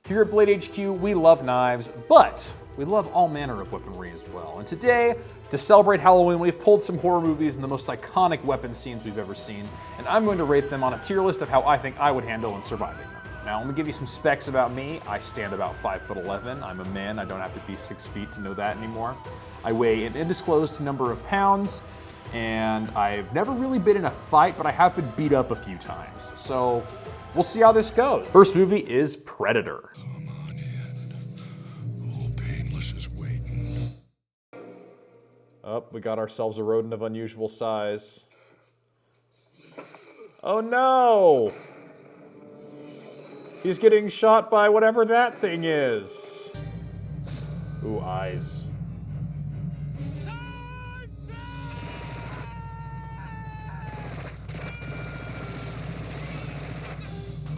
Here at Blade HQ, we love knives, but we love all manner of weaponry as well. And today, to celebrate Halloween, we've pulled some horror movies and the most iconic weapon scenes we've ever seen, and I'm going to rate them on a tier list of how I think I would handle in surviving them. Now, let me give you some specs about me. I stand about 5'11". I'm a man. I don't have to be 6 feet to know that anymore. I weigh an undisclosed number of pounds, and I've never really been in a fight, but I have been beat up a few times. So we'll see how this goes. First movie is Predator. Come on in. All painless is waiting. Oh, we got ourselves a rodent of unusual size. Oh no! He's getting shot by whatever that thing is. Ooh, eyes.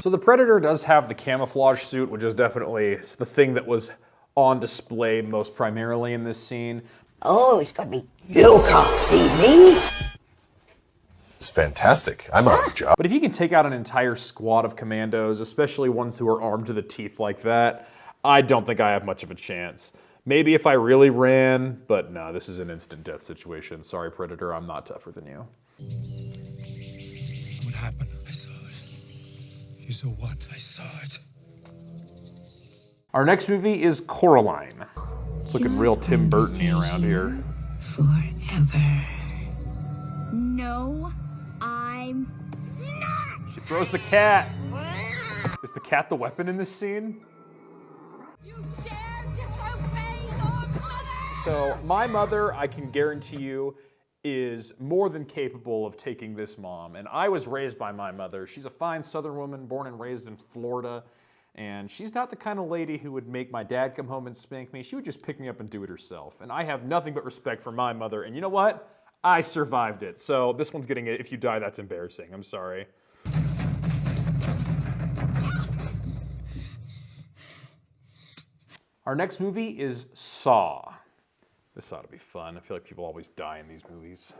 So the Predator does have the camouflage suit, which is definitely the thing that was on display most primarily in this scene. Oh, it's got me. You can't see me. It's fantastic. I'm on the job. But if you can take out an entire squad of commandos, especially ones who are armed to the teeth like that, I don't think I have much of a chance. Maybe if I really ran, but no, this is an instant death situation. Sorry, Predator, I'm not tougher than you. What happened? I saw it. You saw what? I saw it. Our next movie is Coraline. It's looking real Tim Burton-y around here. Forever. No, I'm not. She throws the cat. Is the cat the weapon in this scene? You dare disobey your mother! So my mother, I can guarantee you, is more than capable of taking this mom. And I was raised by my mother. She's a fine Southern woman, born and raised in Florida. And she's not the kind of lady who would make my dad come home and spank me. She would just pick me up and do it herself. And I have nothing but respect for my mother. And you know what? I survived it. So this one's getting it. If you die, that's embarrassing. I'm sorry. Our next movie is Saw. This ought to be fun. I feel like people always die in these movies.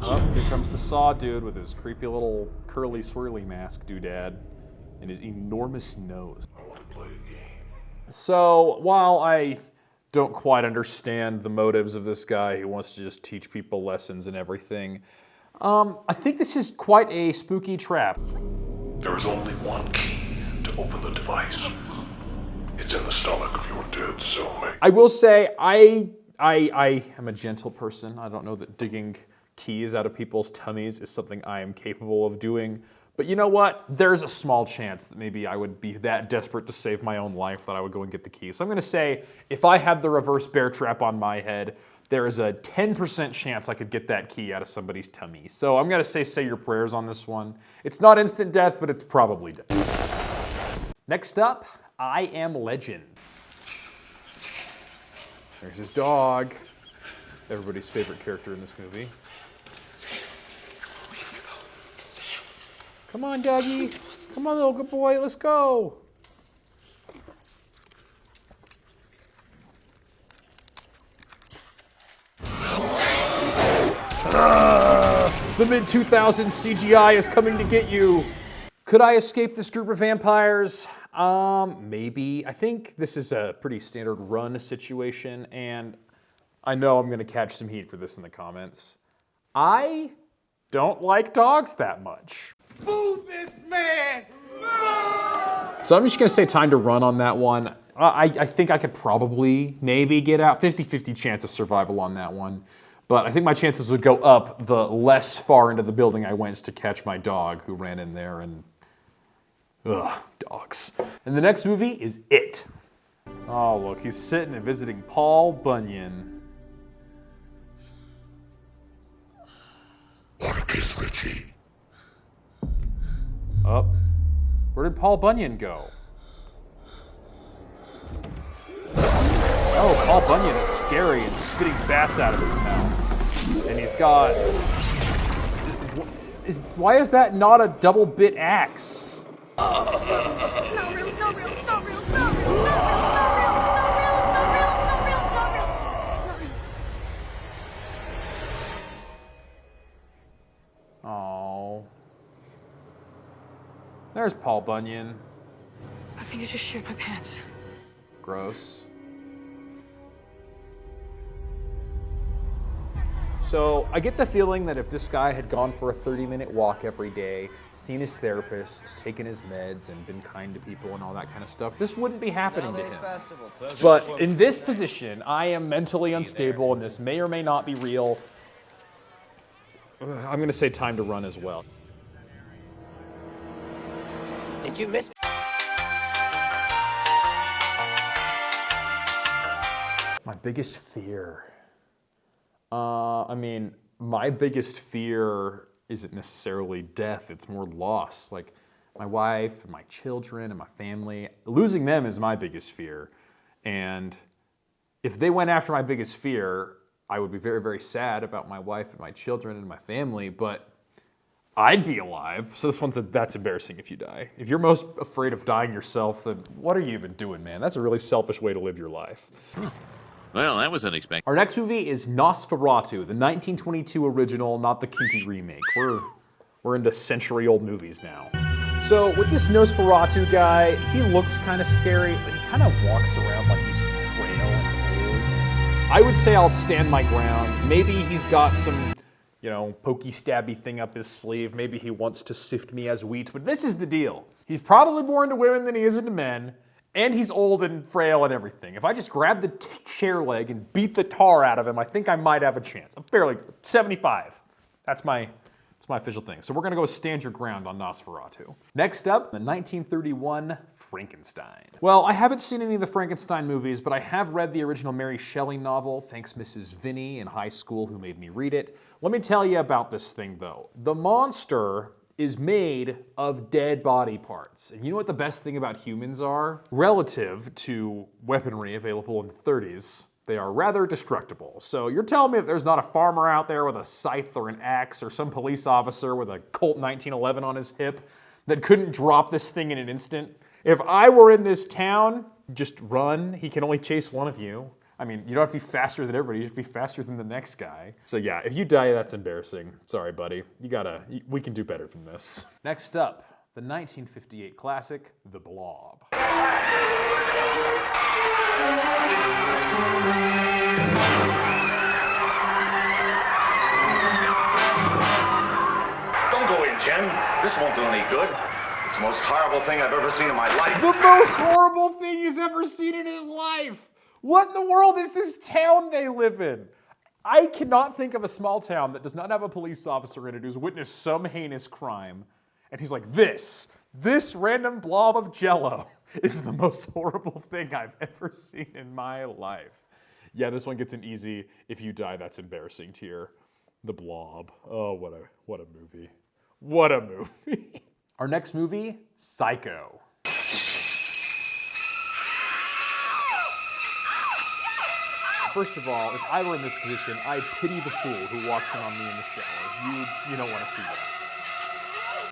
Oh, here comes the Saw dude with his creepy little curly swirly mask doodad and his enormous nose. I want to play a game. So while I don't quite understand the motives of this guy who wants to just teach people lessons and everything, I think this is quite a spooky trap. There is only one key to open the device. It's in the stomach of your dead cellmate. I will say I am a gentle person. I don't know that digging keys out of people's tummies is something I am capable of doing. But you know what? There's a small chance that maybe I would be that desperate to save my own life that I would go and get the key. So I'm gonna say, if I had the reverse bear trap on my head, there is a 10% chance I could get that key out of somebody's tummy. So I'm gonna say your prayers on this one. It's not instant death, but it's probably death. Next up, I Am Legend. There's his dog. Everybody's favorite character in this movie. Come on, doggy. Come on, little good boy. Let's go. The mid-2000s CGI is coming to get you. Could I escape this group of vampires? Maybe. I think this is a pretty standard run situation, and I know I'm gonna catch some heat for this in the comments. I don't like dogs that much. Move this man! So I'm just gonna say time to run on that one. I think I could probably maybe get out. 50-50 chance of survival on that one. But I think my chances would go up the less far into the building I went to catch my dog who ran in there and... Ugh, dogs. And the next movie is It. Oh, look, he's sitting and visiting Paul Bunyan. Want to kiss Richie? Oh, where did Paul Bunyan go? Oh, Paul Bunyan is scary and spitting bats out of his mouth. And he's got... Why is that not a double bit axe? It's not real, it's not real, it's not real, it's not real, it's not real, it's not real, it's not real, it's not real, it's not real, it's not real. Oh. There's Paul Bunyan. I think I just shit my pants. Gross. So I get the feeling that if this guy had gone for a 30-minute walk every day, seen his therapist, taken his meds, and been kind to people and all that kind of stuff, this wouldn't be happening to him. But in this position, I am mentally unstable, and this may or may not be real. I'm gonna say time to run as well. Did you miss? My biggest fear. I mean, my biggest fear isn't necessarily death, it's more loss. Like my wife, and my children, and my family. Losing them is my biggest fear. And if they went after my biggest fear, I would be very, very sad about my wife and my children and my family, but I'd be alive. So this one said, that's embarrassing if you die. If you're most afraid of dying yourself, then what are you even doing, man? That's a really selfish way to live your life. Well, that was unexpected. Our next movie is Nosferatu, the 1922 original, not the kinky remake. We're into century-old movies now. So with this Nosferatu guy, he looks kind of scary, but he kind of walks around like he's frail and old. I would say I'll stand my ground. Maybe he's got some, you know, pokey stabby thing up his sleeve. Maybe he wants to sift me as wheat, but this is the deal. He's probably more into women than he is into men. And he's old and frail and everything. If I just grab the chair leg and beat the tar out of him, I think I might have a chance. I'm fairly 75. That's my official thing. So we're gonna go stand your ground on Nosferatu. Next up, the 1931 Frankenstein. Well, I haven't seen any of the Frankenstein movies, but I have read the original Mary Shelley novel, thanks Mrs. Vinny in high school who made me read it. Let me tell you about this thing though. The monster is made of dead body parts. And you know what the best thing about humans are? Relative to weaponry available in the 30s, they are rather destructible. So you're telling me that there's not a farmer out there with a scythe or an axe or some police officer with a Colt 1911 on his hip that couldn't drop this thing in an instant? If I were in this town, just run. He can only chase one of you. I mean, you don't have to be faster than everybody, you have to be faster than the next guy. So yeah, if you die, that's embarrassing. Sorry, buddy. We can do better than this. Next up, the 1958 classic, The Blob. Don't go in, Jen. This won't do any good. It's the most horrible thing I've ever seen in my life. The most horrible thing he's ever seen in his life! What in the world is this town they live in? I cannot think of a small town that does not have a police officer in it who's witnessed some heinous crime. And he's like, this random blob of jello is the most horrible thing I've ever seen in my life. Yeah, this one gets an easy, if you die, that's embarrassing tier. The Blob. Oh, what a movie. What a movie. Our next movie, Psycho. First of all, if I were in this position, I'd pity the fool who walks in on me in the shower. You don't want to see that.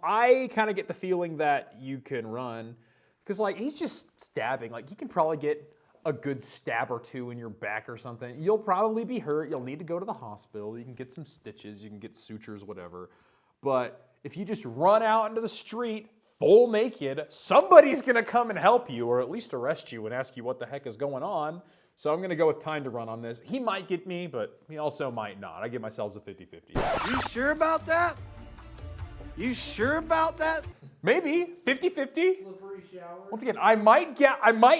I kind of get the feeling that you can run, because like he's just stabbing. Like he can probably get a good stab or two in your back or something. You'll probably be hurt. You'll need to go to the hospital. You can get some stitches. You can get sutures, whatever. But if you just run out into the street full naked, somebody's gonna come and help you, or at least arrest you and ask you what the heck is going on. So I'm gonna go with time to run on this. He might get me, but he also might not. I give myself a 50-50. You sure about that? You sure about that? Maybe, 50-50. Slippery shower. Once again, I might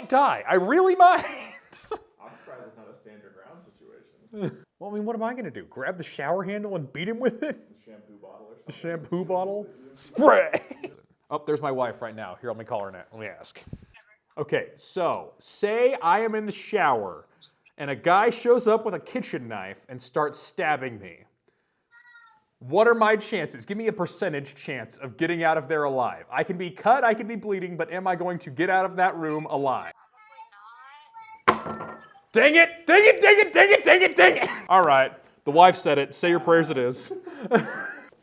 die. I really might. I'm surprised it's not a standard ground situation. Well, I mean, what am I gonna do? Grab the shower handle and beat him with it? The shampoo bottle or something. The shampoo bottle? Spray! Oh, there's my wife right now. Here, let me call her now. Let me ask. Okay, so say I am in the shower and a guy shows up with a kitchen knife and starts stabbing me. What are my chances? Give me a percentage chance of getting out of there alive. I can be cut, I can be bleeding, but am I going to get out of that room alive? Dang it, dang it, dang it, dang it, dang it, dang it! All right, the wife said it. Say your prayers it is.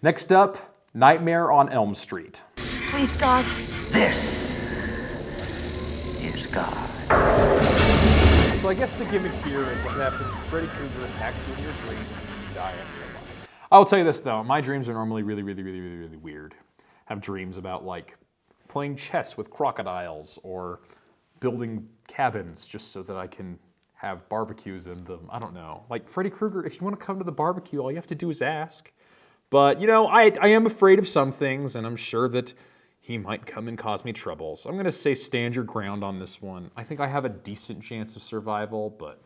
Next up, Nightmare on Elm Street. Please, God. This is God. So I guess the gimmick here is what happens is Freddy Krueger attacks you in your dreams and you die in real life. I'll tell you this though, my dreams are normally really weird. Have dreams about like playing chess with crocodiles or building cabins just so that I can have barbecues in them. I don't know. Like Freddy Krueger, if you want to come to the barbecue, all you have to do is ask. But, you know, I am afraid of some things, and I'm sure that he might come and cause me trouble. So I'm going to say stand your ground on this one. I think I have a decent chance of survival, but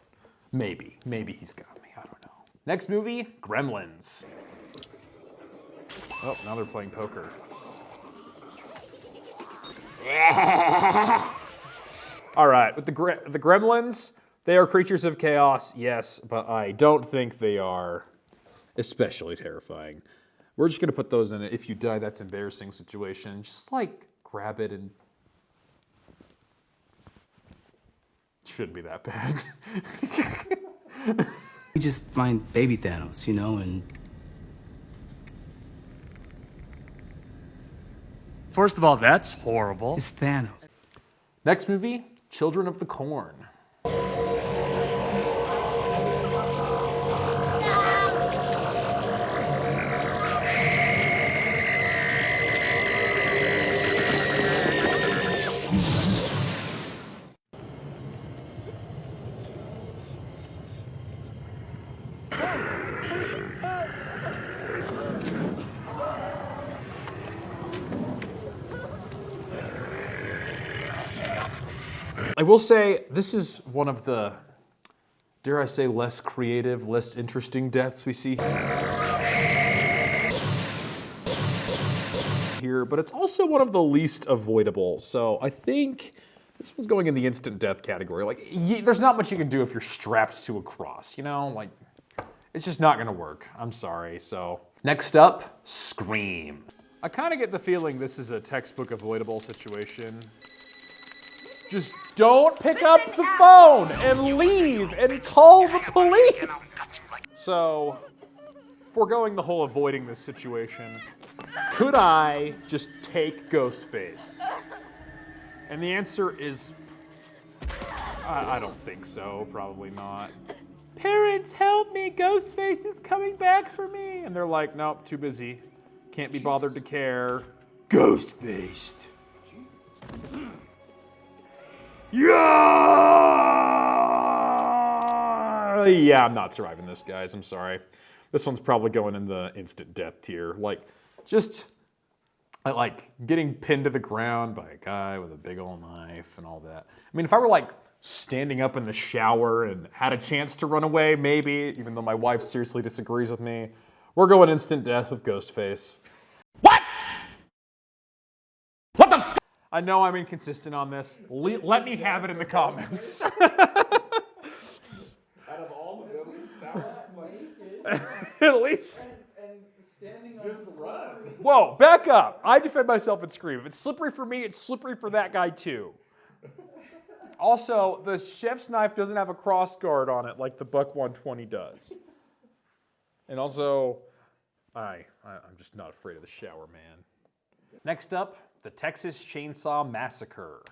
maybe he's got me. I don't know. Next movie, Gremlins. Oh, now they're playing poker. All right, with the Gremlins, they are creatures of chaos, yes, but I don't think they are especially terrifying. We're just gonna put those in an if you die, that's embarrassing situation. Just like grab it and shouldn't be that bad. You just find baby Thanos, you know, and First of all, that's horrible. it's Thanos. Next movie, Children of the Corn. I will say, this is one of the, dare I say, less creative, less interesting deaths we see here, but it's also one of the least avoidable. So I think this one's going in the instant death category. Like, there's not much you can do if you're strapped to a cross, you know? Like, it's just not gonna work. I'm sorry. So next up, Scream. I kind of get the feeling this is a textbook avoidable situation. Just don't pick up the phone and leave and call the police. So, foregoing the whole avoiding this situation, could I just take Ghostface? And the answer is, I don't think so, probably not. Parents, help me, Ghostface is coming back for me. And they're like, nope, too busy. Can't be bothered to care. Ghostface. Yeah, I'm not surviving this, guys. I'm sorry. This one's probably going in the instant death tier. Like, just, I like getting pinned to the ground by a guy with a big old knife and all that. I mean, if I were like standing up in the shower and had a chance to run away, maybe, even though my wife seriously disagrees with me, we're going instant death with Ghostface. What? What the f? I know I'm inconsistent on this. Let me have it in the comments. Out of all the villains, that was like At least. and standing on just run. Whoa, back up. I defend myself and Scream. If it's slippery for me, it's slippery for that guy too. Also, the chef's knife doesn't have a cross guard on it like the Buck 120 does. And also, I'm just not afraid of the shower, man. Next up, the Texas Chainsaw Massacre.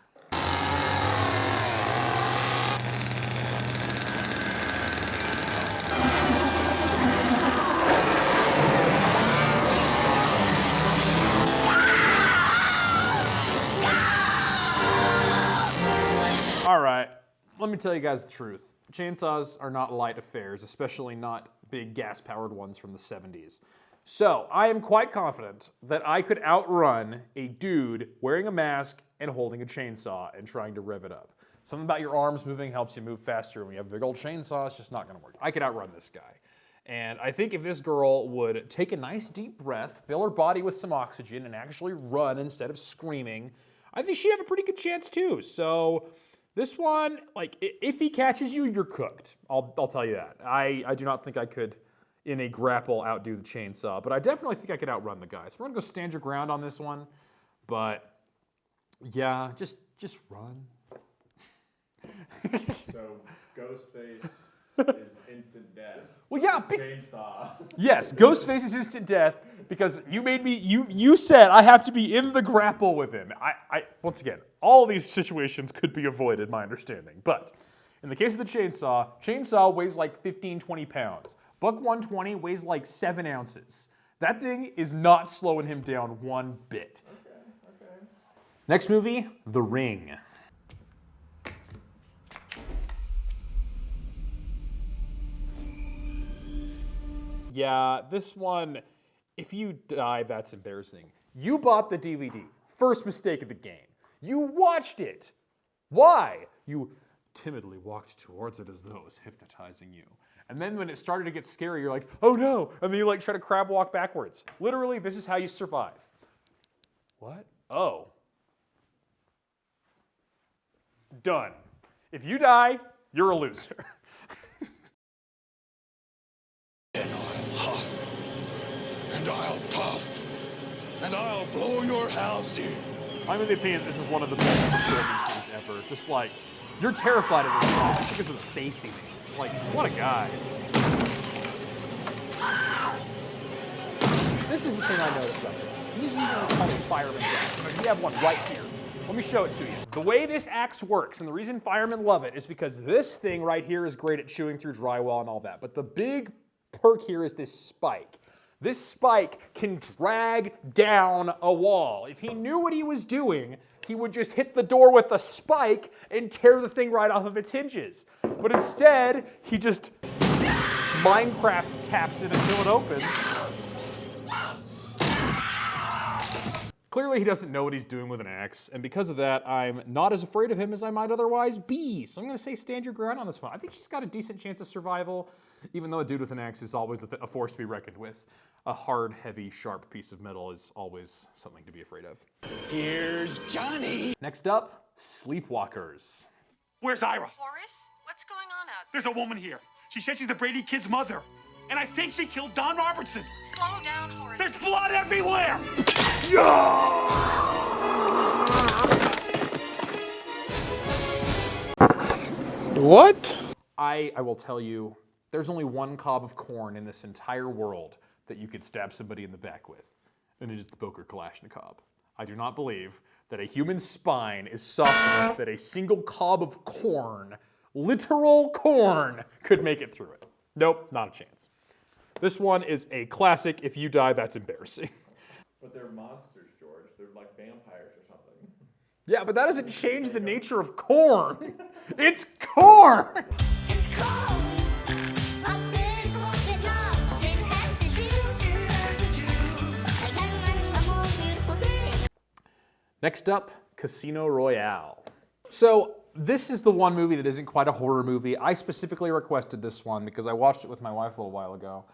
All right, let me tell you guys the truth. Chainsaws are not light affairs, especially not big gas-powered ones from the 70s. So, I am quite confident that I could outrun a dude wearing a mask and holding a chainsaw and trying to rev it up. Something about your arms moving helps you move faster. When you have a big old chainsaw, it's just not gonna work. I could outrun this guy. And I think if this girl would take a nice deep breath, fill her body with some oxygen, and actually run instead of screaming, I think she'd have a pretty good chance too. So, this one, like, if he catches you, you're cooked. I'll tell you that. I do not think I could, in a grapple, outdo the chainsaw, but I definitely think I could outrun the guy. So we're gonna go stand your ground on this one, but yeah, just run. So Ghostface is instant death. Well, yeah, Chainsaw. yes, Ghostface is instant death because you made me, you said I have to be in the grapple with him. I once again, all these situations could be avoided, my understanding, but in the case of the chainsaw weighs like 15, 20 pounds. Buck 120 weighs like 7 ounces. That thing is not slowing him down one bit. Okay. Next movie, The Ring. Yeah, this one, if you die, that's embarrassing. You bought the DVD. First mistake of the game. You watched it. Why? You timidly walked towards it as though it was hypnotizing you. And then when it started to get scary, you're like, oh no, and then you like try to crab walk backwards. Literally, this is how you survive. What? Oh. Done. If you die, you're a loser. And I'll huff, and I'll puff, and I'll blow your house in. I'm of the opinion this is one of the best performances ever. Just like, you're terrified of this guy because of the face he makes. Like, what a guy. This is the thing I noticed about this. He's using what's called a fireman's axe. And we have one right here. Let me show it to you. The way this axe works, and the reason firemen love it, is because this thing right here is great at chewing through drywall and all that. But the big perk here is this spike. This spike can drag down a wall. If he knew what he was doing, he would just hit the door with a spike and tear the thing right off of its hinges. But instead, he just Minecraft taps it until it opens. Clearly, he doesn't know what he's doing with an axe, and because of that, I'm not as afraid of him as I might otherwise be. So I'm going to say stand your ground on this one. I think she's got a decent chance of survival, even though a dude with an axe is always a force to be reckoned with. A hard, heavy, sharp piece of metal is always something to be afraid of. Here's Johnny. Next up, Sleepwalkers. Where's Ira? Horace, what's going on out there? There's a woman here. She said she's the Brady kid's mother. And I think she killed Don Robertson. Slow down, Horace. There's blood everywhere! What? I will tell you, there's only one cob of corn in this entire world that you could stab somebody in the back with, and it is the Boker Kalashnikov. I do not believe that a human spine is soft enough that a single cob of corn, literal corn, could make it through it. Nope, not a chance. This one is a classic. If you die, that's embarrassing. But they're monsters, George. They're like vampires or something. Yeah, but that doesn't change the nature of corn. It's corn! It's cold. A big open arms, big hands to choose. I can't imagine a more beautiful thing. Next up, Casino Royale. So this is the one movie that isn't quite a horror movie. I specifically requested this one because I watched it with my wife a little while ago.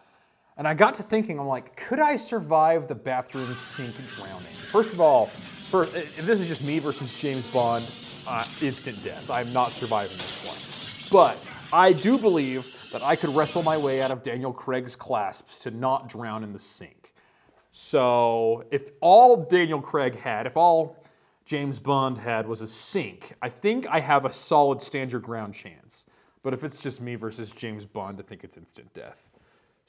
And I got to thinking, I'm like, could I survive the bathroom sink drowning? First of all, if this is just me versus James Bond, instant death. I'm not surviving this one. But I do believe that I could wrestle my way out of Daniel Craig's clasps to not drown in the sink. So if all Daniel Craig had, if all James Bond had was a sink, I think I have a solid stand your ground chance. But if it's just me versus James Bond, I think it's instant death.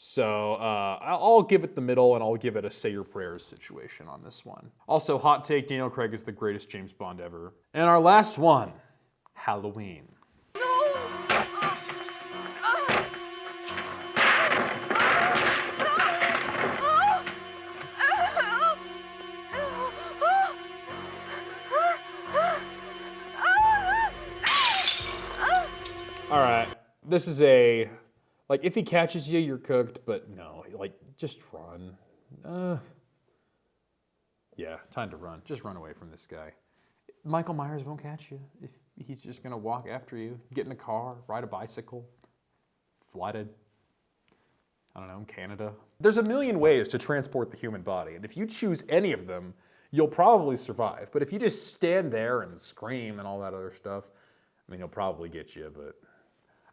So I'll give it the middle, and I'll give it a say your prayers situation on this one. Also, hot take, Daniel Craig is the greatest James Bond ever. And our last one, Halloween. All right, this is like, if he catches you, you're cooked, but no, like, just run. Yeah, time to run. Just run away from this guy. Michael Myers won't catch you if he's just gonna walk after you. Get in a car, ride a bicycle, fly to, I don't know, Canada. There's a million ways to transport the human body, and if you choose any of them, you'll probably survive. But if you just stand there and scream and all that other stuff, I mean, he'll probably get you, but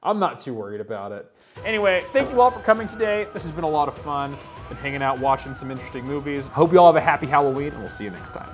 I'm not too worried about it. Anyway, thank you all for coming today. This has been a lot of fun. Been hanging out, watching some interesting movies. Hope you all have a happy Halloween, and we'll see you next time.